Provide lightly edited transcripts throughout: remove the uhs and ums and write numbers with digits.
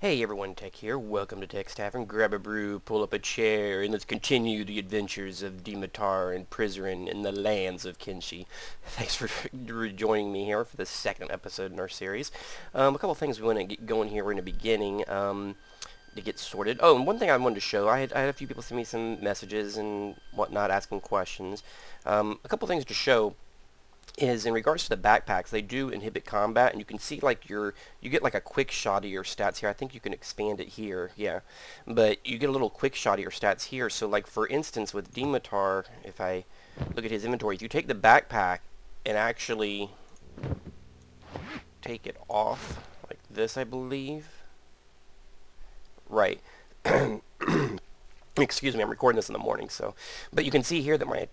Hey everyone, Tekk here. Welcome to Tekk's Tavern. Grab a brew, pull up a chair, and let's continue the adventures of Dimitar and Prizren in the lands of Kenshi. Thanks for joining me here for the second episode in our series. A couple of things we want to get going here in the beginning to get sorted. Oh, and one thing I wanted to show, I had a few people send me some messages and whatnot asking questions. A couple of things to show is in regards to the backpacks, they do inhibit combat, and you can see like you get like a quick shot of your stats here. I think you can expand it here, yeah, but you get a little quick shot of your stats here. So like for instance with Dimitar, if I look at his inventory, if you take the backpack and actually take it off like this, I believe, right. Excuse me, I'm recording this in the morning, so. But you can see here that my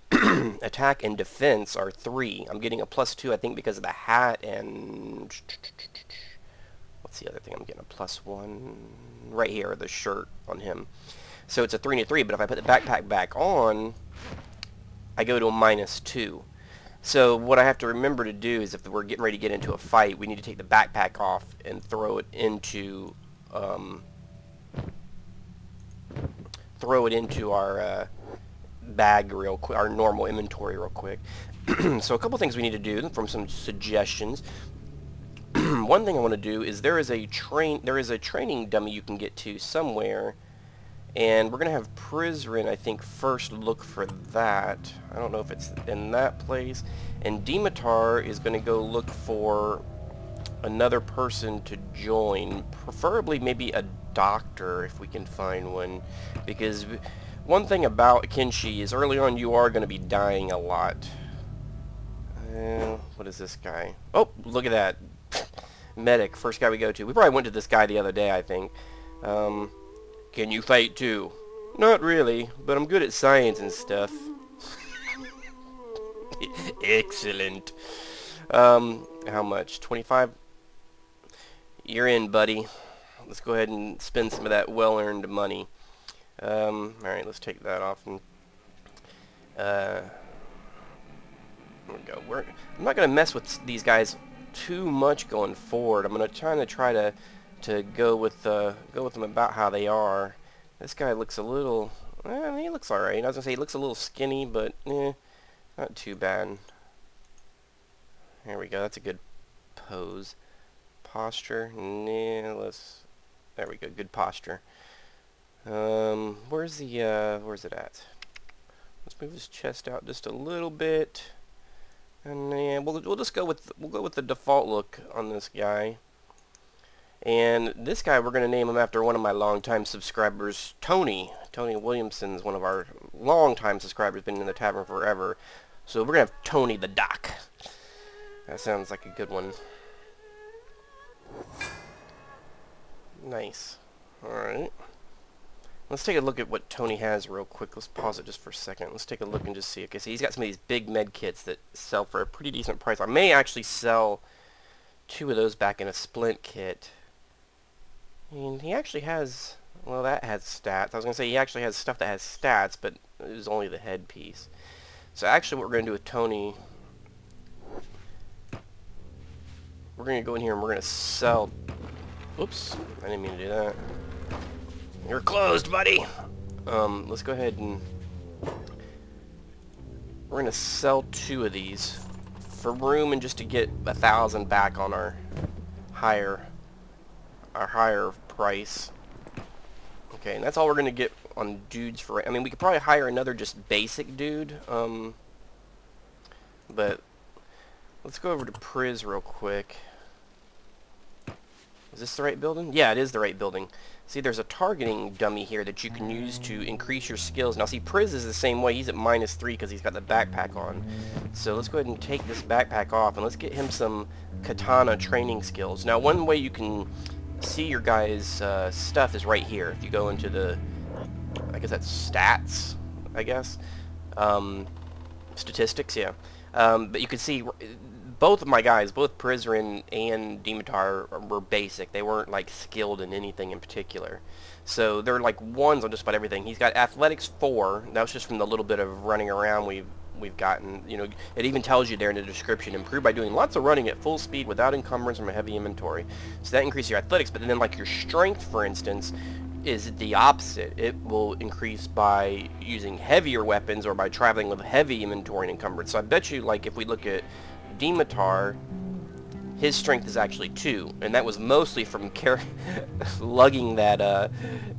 attack and defense are 3. I'm getting a +2, I think, because of the hat and... What's the other thing? I'm getting a +1 right here, the shirt on him. So it's a 3 and a 3, but if I put the backpack back on, I go to a -2. So what I have to remember to do is if we're getting ready to get into a fight, we need to take the backpack off and throw it into... our bag real quick, our normal inventory real quick. So a couple things we need to do from some suggestions. One thing I want to do is there is a training dummy you can get to somewhere, and we're gonna have Prizren, I think, first look for that. I don't know if it's in that place, and Dimitar is gonna go look for another person to join, preferably maybe a doctor if we can find one, because one thing about Kenshi is early on you are going to be dying a lot. What is this guy? Oh, look at that. Medic, first guy we go to. We probably went to this guy the other day, I think. Can you fight too? Not really, but I'm good at science and stuff. Excellent. How much? 25? You're in, buddy. Let's go ahead and spend some of that well-earned money. Alright, let's take that off. And, there we go. I'm not going to mess with these guys too much going forward. I'm going to try to go with them about how they are. This guy looks a little... he looks alright. I was going to say he looks a little skinny, but not too bad. There we go. That's a good pose. Posture. There we go. Good posture. Where's it at? Let's move his chest out just a little bit, and yeah, we'll just go with the default look on this guy. And this guy, we're gonna name him after one of my longtime subscribers, Tony. Tony Williamson's one of our longtime subscribers, been in the tavern forever. So we're gonna have Tony the Doc. That sounds like a good one. Nice. Alright. Let's take a look at what Tony has real quick. Let's pause it just for a second. Let's take a look and just see. Okay, so he's got some of these big med kits that sell for a pretty decent price. I may actually sell 2 of those back in a splint kit. And he actually has... Well, that has stats. I was going to say he actually has stuff that has stats, but it was only the headpiece. So actually what we're going to do with Tony... We're going to go in here and we're going to sell... Oops, I didn't mean to do that. You're closed, buddy! Let's go ahead and... We're going to sell 2 of these for room and just to get 1,000 back on our higher price. Okay, and that's all we're going to get on dudes for... I mean, we could probably hire another just basic dude, but let's go over to Priz real quick. Is this the right building? Yeah, it is the right building. See, there's a targeting dummy here that you can use to increase your skills. Now, see, Priz is the same way. He's at -3 because he's got the backpack on. So let's go ahead and take this backpack off, and let's get him some katana training skills. Now, one way you can see your guy's stuff is right here. If you go into the, I guess that's stats, I guess. Statistics, yeah. But you can see... Both of my guys, both Prizren and Dimitar, were basic. They weren't like skilled in anything in particular. So they're like 1s on just about everything. He's got athletics 4. That was just from the little bit of running around we've we've gotten. You know, it even tells you there in the description, improved by doing lots of running at full speed without encumbrance from a heavy inventory. So that increases your athletics, but then like your strength, for instance, is the opposite. It will increase by using heavier weapons or by traveling with heavy inventory and encumbrance. So I bet you, like, if we look at Dimitar, his strength is actually 2, and that was mostly from lugging that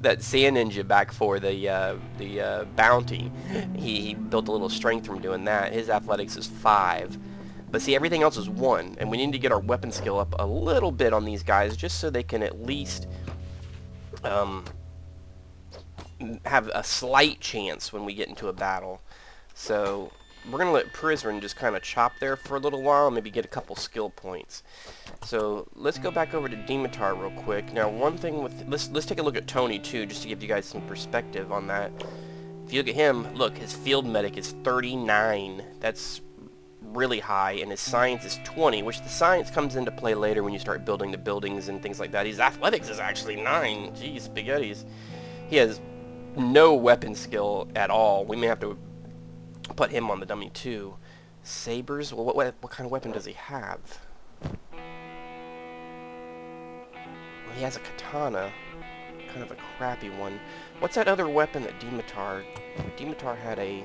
that sand ninja back for the bounty. He built a little strength from doing that. His athletics is 5. But see, everything else is 1, and we need to get our weapon skill up a little bit on these guys just so they can at least have a slight chance when we get into a battle. So we're going to let Prizren just kind of chop there for a little while and maybe get a couple skill points. So let's go back over to Dimitar real quick. Now one thing with... Let's take a look at Tony too, just to give you guys some perspective on that. If you look at him, look, his field medic is 39. That's really high, and his science is 20, which the science comes into play later when you start building the buildings and things like that. His athletics is actually 9. Jeez, spaghettis. He has no weapon skill at all. We may have to put him on the dummy too. Sabers? Well, what kind of weapon does he have? Well, he has a katana. Kind of a crappy one. What's that other weapon that Dimitar... Dimitar had a...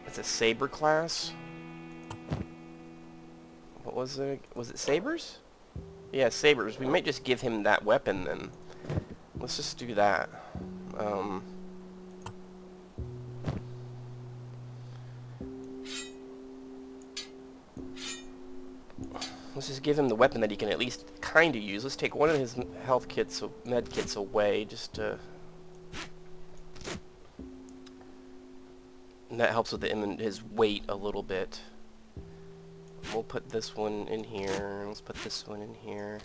It's a saber class? What was it? Was it sabers? Yeah, sabers. We might just give him that weapon then. Let's just do that. Let's just give him the weapon that he can at least kind of use. Let's take one of his health kits, med kits away, just to... And that helps with his weight a little bit. We'll put this one in here. Let's put this one in here.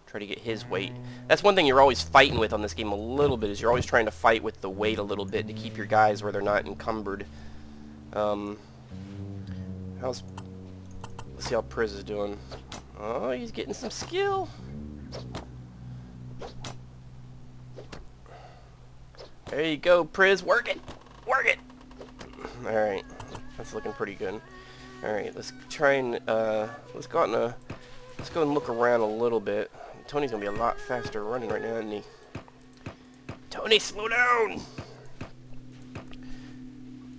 Try to get his weight. That's one thing you're always fighting with on this game a little bit, is you're always trying to fight with the weight a little bit to keep your guys where they're not encumbered. Let's see how Priz is doing. Oh, he's getting some skill. There you go, Priz. Work it. Work it. Alright. That's looking pretty good. Alright, let's try and, let's go and look around a little bit. Tony's gonna be a lot faster running right now, isn't he? Tony, slow down!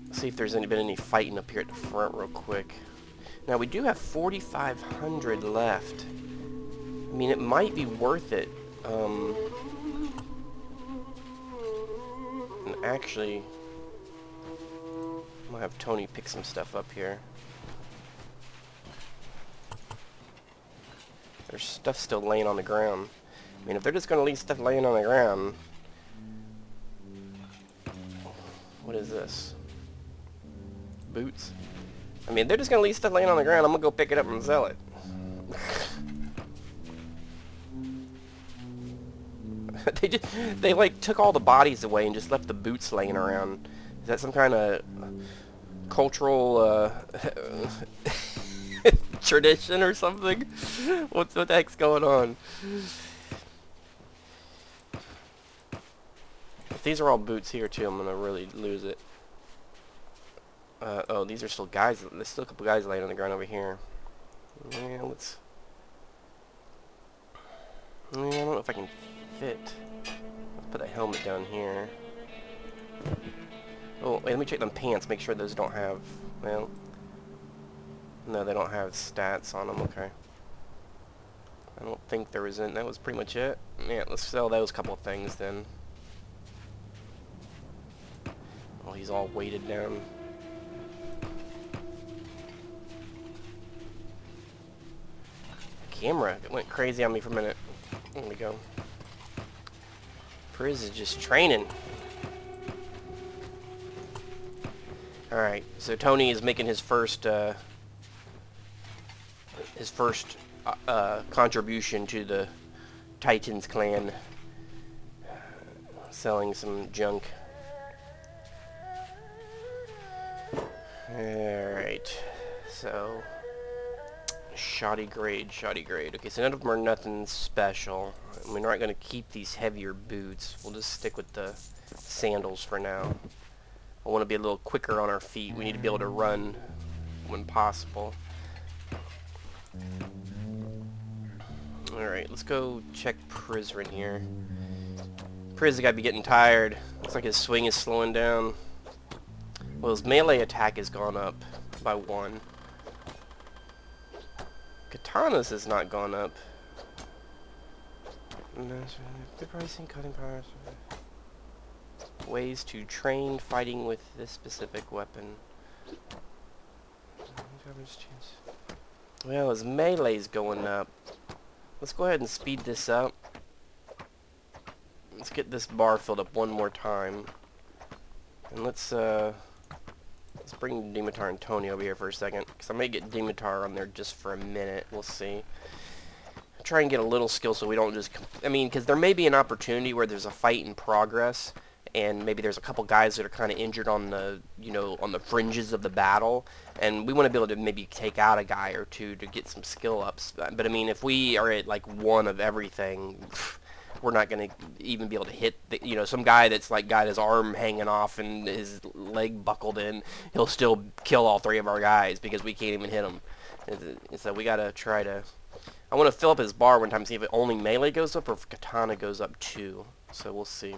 Let's see if there's been any fighting up here at the front real quick. Now, we do have 4,500 left. I mean, it might be worth it. And actually, I'm gonna have Tony pick some stuff up here. There's stuff still laying on the ground. I mean, if they're just gonna leave stuff laying on the ground... What is this? Boots? I mean, they're just gonna leave stuff laying on the ground. I'm gonna go pick it up and sell it. They like took all the bodies away and just left the boots laying around. Is that some kind of cultural tradition or something? What the heck's going on? If these are all boots here too, I'm gonna really lose it. Oh, these are still guys. There's still a couple guys laying on the ground over here. Yeah, let's... Yeah, I don't know if I can fit. Let's put a helmet down here. Oh, wait, let me check them pants. Make sure those don't have... Well... No, they don't have stats on them. Okay. I don't think there was any... That was pretty much it. Yeah, let's sell those couple of things then. Oh, he's all weighted down. Camera, it went crazy on me for a minute. There we go. Priz is just training. Alright, so Tony is making his first contribution to the Titans clan. Selling some junk. Alright, so... Shoddy grade, shoddy grade. Okay, so none of them are nothing special. We're not going to keep these heavier boots. We'll just stick with the sandals for now. I want to be a little quicker on our feet. We need to be able to run when possible. Alright, let's go check Prizren here. Priz got to be getting tired. Looks like his swing is slowing down. Well, his melee attack has gone up by 1. Katana's has not gone up. Pricing, cutting powers. Ways to train fighting with this specific weapon. Well, his melee's going up. Let's go ahead and speed this up. Let's get this bar filled up one more time. And let's bring Dimitar and Tony over here for a second, because I may get Dimitar on there just for a minute. We'll see. Try and get a little skill so we don't just... I mean, because there may be an opportunity where there's a fight in progress, and maybe there's a couple guys that are kind of injured on the, you know, on the fringes of the battle, and we want to be able to maybe take out a guy or two to get some skill ups. But I mean, if we are at like 1 of everything, we're not going to even be able to hit the, you know, some guy that's like got his arm hanging off and his leg buckled in, he'll still kill all 3 of our guys because we can't even hit him. And so we got to try to... I want to fill up his bar one time, see if it only melee goes up or if katana goes up too. So we'll see.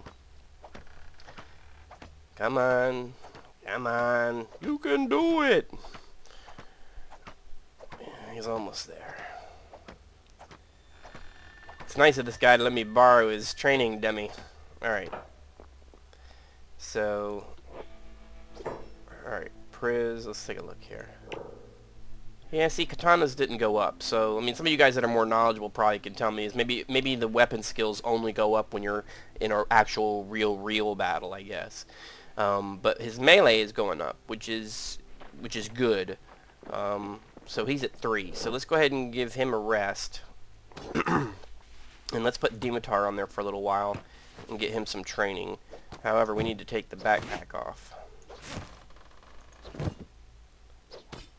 Come on. Come on. You can do it. Yeah, he's almost there. It's nice of this guy to let me borrow his training dummy. Alright. So... Alright, Priz, let's take a look here. Yeah, see, katanas didn't go up. So, I mean, some of you guys that are more knowledgeable probably can tell me is maybe the weapon skills only go up when you're in an actual real battle, I guess. But his melee is going up, which is good. So he's at 3. So let's go ahead and give him a rest. And let's put Dimitar on there for a little while and get him some training. However, we need to take the backpack off.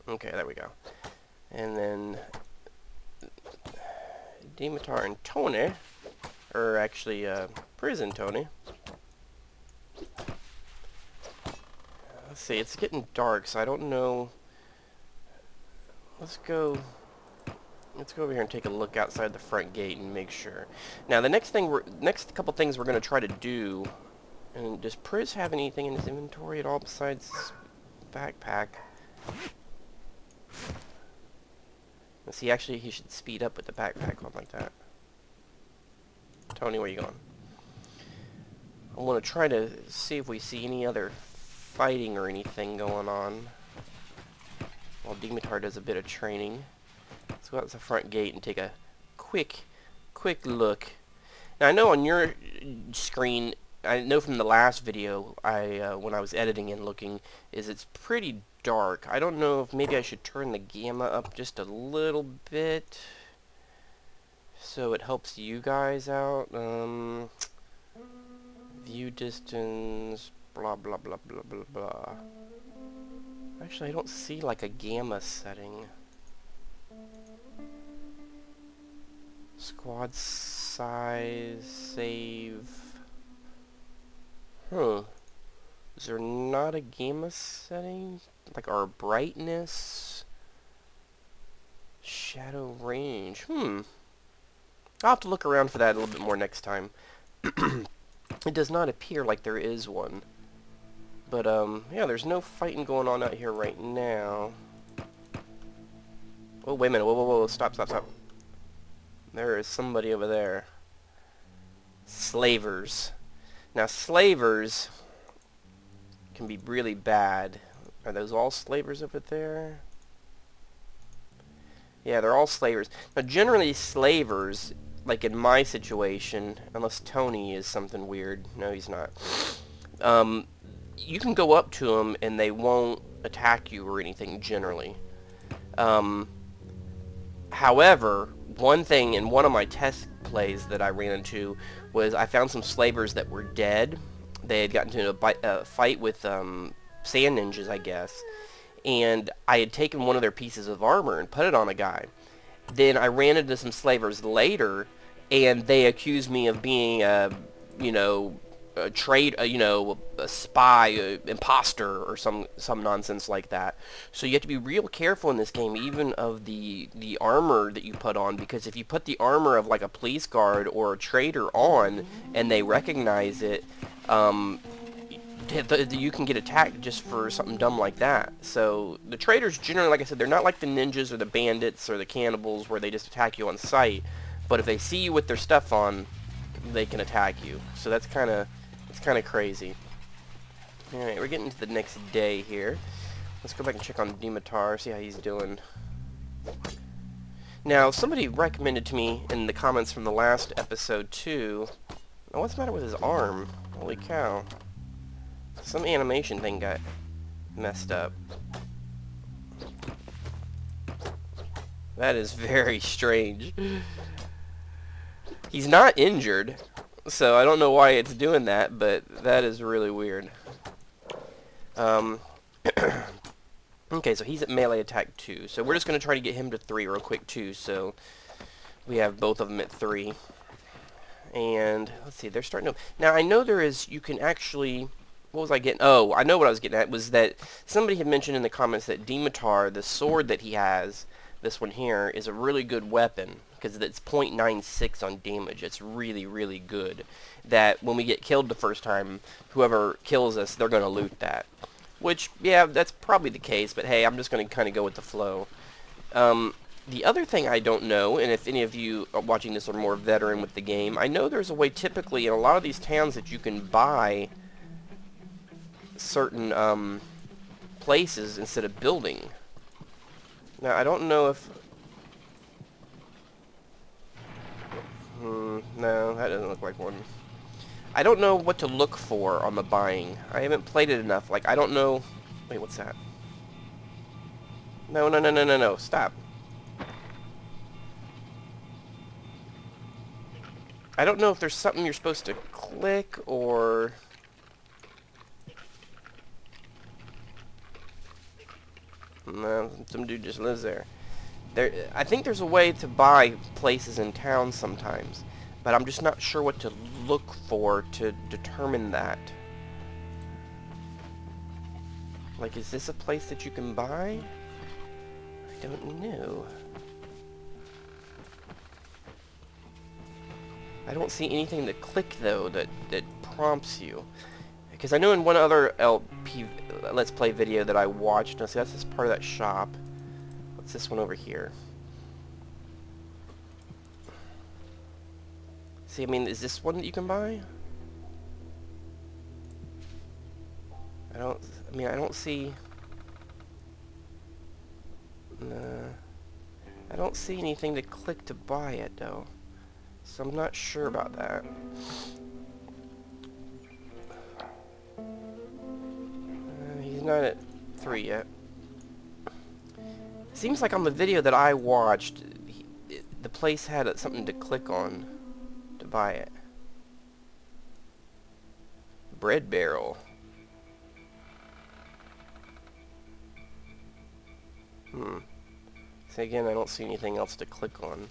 Okay, there we go. And then Dimitar and Tony, or actually Prison Tony. Let's see, it's getting dark, so I don't know. Let's go over here and take a look outside the front gate and make sure. Now, the next couple things we're going to try to do. And does Priz have anything in his inventory at all besides his backpack? Let's see, actually, he should speed up with the backpack on like that. Tony, where you going? I want to try to see if we see any other fighting or anything going on while Dimitar does a bit of training. Let's go out to the front gate and take a quick look. Now, I know on your screen, I know from the last video, when I was editing and looking, it's pretty dark. I don't know if maybe I should turn the gamma up just a little bit so it helps you guys out. View distance, blah blah blah blah blah blah. Actually, I don't see like a gamma setting. Squad size, save. Is there not a gamma setting? Like our brightness? Shadow range. I'll have to look around for that a little bit more next time. It does not appear like there is one. But, yeah, there's no fighting going on out here right now. Oh, wait a minute. Whoa. Stop. There is somebody over there. Slavers. Now, slavers can be really bad. Are those all slavers over there? Yeah, they're all slavers. Now, generally, slavers, like in my situation, unless Tony is something weird. No, he's not. You can go up to them and they won't attack you or anything, generally. However, one thing in one of my test plays that I ran into was I found some slavers that were dead. They had gotten into a fight with sand ninjas, I guess, and I had taken one of their pieces of armor and put it on a guy, then I ran into some slavers later, and they accused me of being you know, you know, a spy, imposter, or some nonsense like that. So you have to be real careful in this game, even of the armor that you put on, because if you put the armor of like a police guard or a trader on, and they recognize it, you can get attacked just for something dumb like that. So the traders generally, like I said, they're not like the ninjas or the bandits or the cannibals where they just attack you on sight. But if they see you with their stuff on, they can attack you. So that's kind of crazy. Alright, we're getting to the next day here. Let's go back and check on Dimitar, see how he's doing. Now, somebody recommended to me in the comments from the last episode too. Oh, what's the matter with his arm? Holy cow. Some animation thing got messed up. That is very strange. He's not injured, so I don't know why it's doing that, but that is really weird. Okay, so he's at melee attack 2, so we're just going to try to get him to 3 real quick too, so we have both of them at 3. And, let's see, they're starting to... Now, I know there is... You can actually... What was I getting? Oh, I know what I was getting at, was that somebody had mentioned in the comments that Dimitar, the sword that he has, this one here, is a really good weapon, because it's 0.96 on damage. It's really, really good. That when we get killed the first time, whoever kills us, they're going to loot that. Which, yeah, that's probably the case, but hey, I'm just going to kind of go with the flow. The other thing I don't know, and if any of you watching this are more veteran with the game, I know there's a way typically in a lot of these towns that you can buy certain places instead of building. Now, I don't know if... no, that doesn't look like one. I don't know what to look for on the buying. I haven't played it enough. Like, I don't know... Wait, what's that? No, no, no, no, no, no. Stop. I don't know if there's something you're supposed to click or... No, some dude just lives there. I think there's a way to buy places in town sometimes, but I'm just not sure what to look for to determine that. Like, is this a place that you can buy? I don't know. I don't see anything to click, though, that prompts you. Because I know in one other LP Let's Play video that I watched, now see, that's just part of that shop. What's this one over here? See, I mean, is this one that you can buy? I don't see... Nah. I don't see anything to click to buy it, though. So I'm not sure about that. He's not at 3 yet. Seems like on the video that I watched, the place had something to click on to buy it. Bread barrel. So again, I don't see anything else to click on.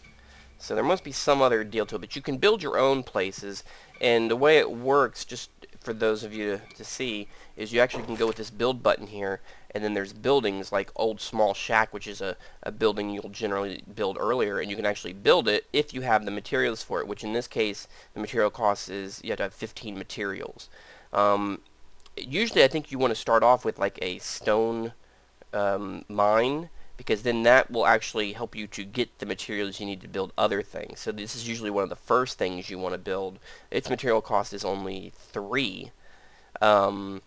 So there must be some other deal to it, but you can build your own places, and the way it works, just for those of you to see, is you actually can go with this build button here, and then there's buildings like Old Small Shack, which is a building you'll generally build earlier, and you can actually build it if you have the materials for it, which in this case, the material cost is, you have to have 15 materials. Usually I think you want to start off with like a stone mine, because then that will actually help you to get the materials you need to build other things. So this is usually one of the first things you want to build. Its material cost is only 3. And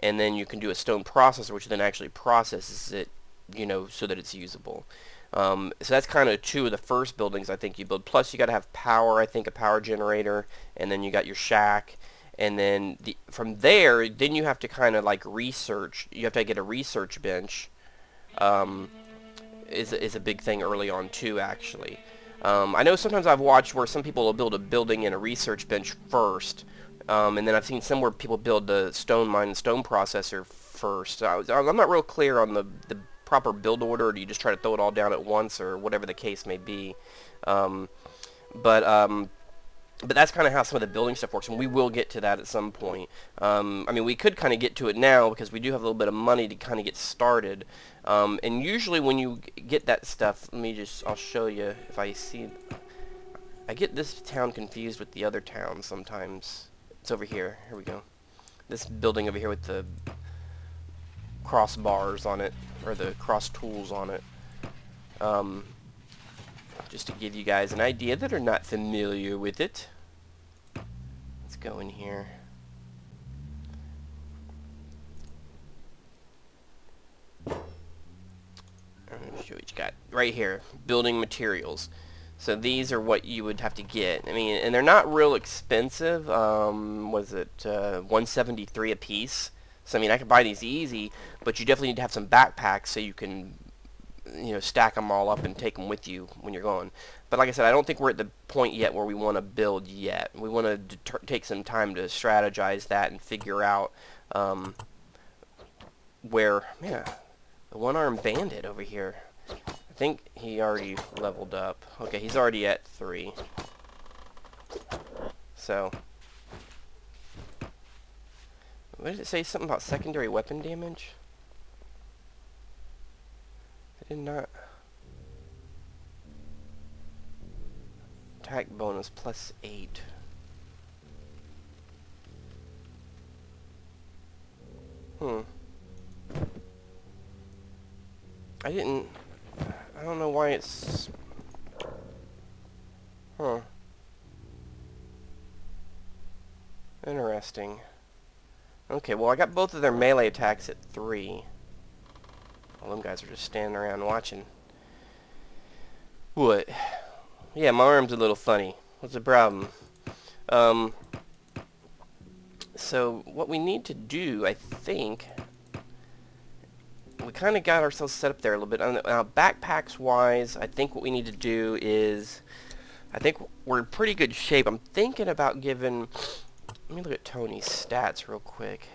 then you can do a stone processor, which then actually processes it, you know, so that it's usable. So that's kind of 2 of the first buildings I think you build. Plus you got to have power, I think, a power generator, and then you got your shack. And then from there, then you have to kind of like research. You have to get a research bench. Is a big thing early on too, actually. I know sometimes I've watched where some people will build a building and a research bench first, and then I've seen some where people build the stone mine and stone processor first. I'm not real clear on the proper build order, or do you just try to throw it all down at once, or whatever the case may be. But that's kind of how some of the building stuff works, and we will get to that at some point. I mean, we could kind of get to it now because we do have a little bit of money to kind of get started. And usually when you get that stuff, I'll show you if I see. I get this town confused with the other town sometimes. It's over here. Here we go. This building over here with the crossbars on it, or the cross tools on it. Just to give you guys an idea that are not familiar with it. Let's go in here. I'm going to show what you got. Right here, building materials. So these are what you would have to get. I mean, and they're not real expensive. Was it $173 a piece? So I mean, I could buy these easy, but you definitely need to have some backpacks so you can, you know, stack them all up and take them with you when you're going. But like I said, I don't think we're at the point yet where we want to build yet. We want to take some time to strategize that and figure out where, man, the one-armed bandit over here. I think he already leveled up. Okay, he's already at 3. So, what did it say? Something about secondary weapon damage? I did not. Attack bonus +8. I don't know why it's... Interesting. Okay, well I got both of their melee attacks at 3. All them guys are just standing around watching. What? Yeah, my arm's a little funny. What's the problem? So what we need to do, I think, we kind of got ourselves set up there a little bit. Now, backpacks wise, I think what we need to do is, I think we're in pretty good shape. I'm thinking about giving, let me look at Tony's stats real quick.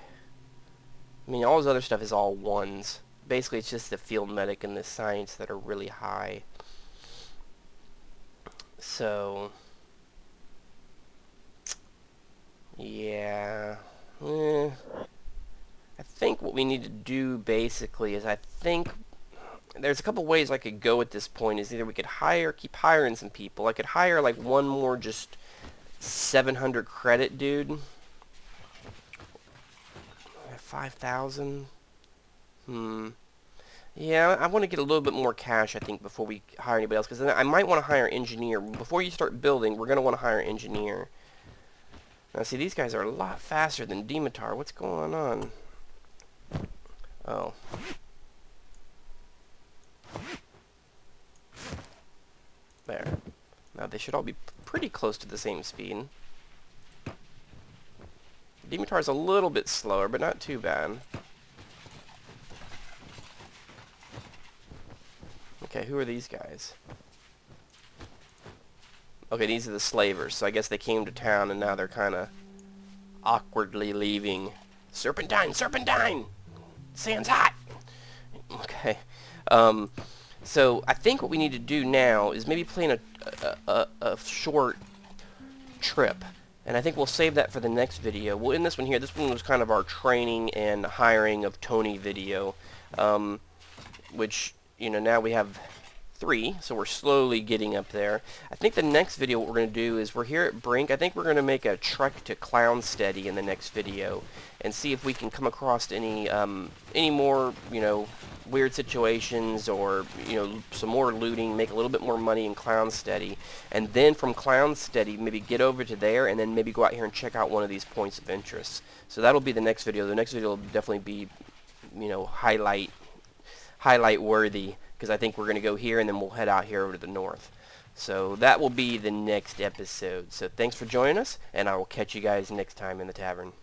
I mean, all his other stuff is all 1s. Basically, it's just the field medic and the science that are really high. So, yeah. I think what we need to do basically is, I think there's a couple ways I could go at this point. Is either we could keep hiring some people. I could hire like one more just 700 credit dude. 5,000. Yeah, I want to get a little bit more cash, I think, before we hire anybody else. Because then I might want to hire an engineer. Before you start building, we're going to want to hire an engineer. Now, see, these guys are a lot faster than Dimitar. What's going on? Oh. There. Now, they should all be pretty close to the same speed. Dimitar's a little bit slower, but not too bad. Okay, who are these guys? Okay, these are the slavers, so I guess they came to town and now they're kind of awkwardly leaving. Serpentine! Serpentine! Sand's hot! Okay. So I think what we need to do now is maybe plan a short trip. And I think we'll save that for the next video. We'll end this one here. This one was kind of our training and hiring of Tony video. Which, you know, now we have 3, so we're slowly getting up there. I think the next video what we're going to do is, we're here at Brink. I think we're going to make a trek to Clownsteady in the next video and see if we can come across any more, you know, weird situations, or, you know, some more looting, make a little bit more money in Clownsteady, and then from Clownsteady maybe get over to there and then maybe go out here and check out one of these points of interest. So that'll be the next video. The next video will definitely be, you know, highlight worthy, because I think we're going to go here and then we'll head out here over to the north. So that will be the next episode. So thanks for joining us, and I will catch you guys next time in the tavern.